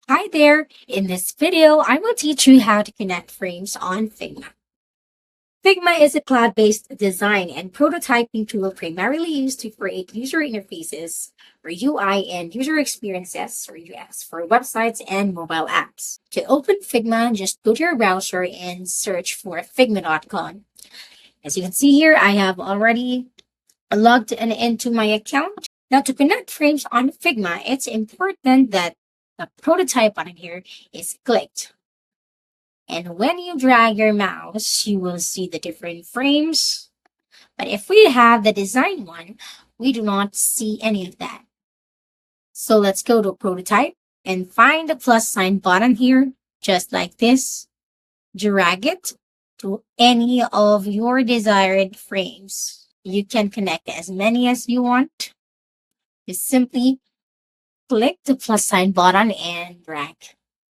Hi there! In this video, I will teach you how to connect frames on Figma. Figma is a cloud-based design and prototyping tool primarily used to create user interfaces or UI and user experiences or UX for websites and mobile apps. To open Figma, just go to your browser and search for figma.com. As you can see here, I have already logged into my account. Now, to connect frames on Figma, it's important that the prototype button here is clicked. And when you drag your mouse, you will see the different frames. But if we have the design one, we do not see any of that. So let's go to prototype and find the plus sign button here, just like this. Drag it to any of your desired frames. You can connect as many as you want. Just simply click the plus sign button and drag.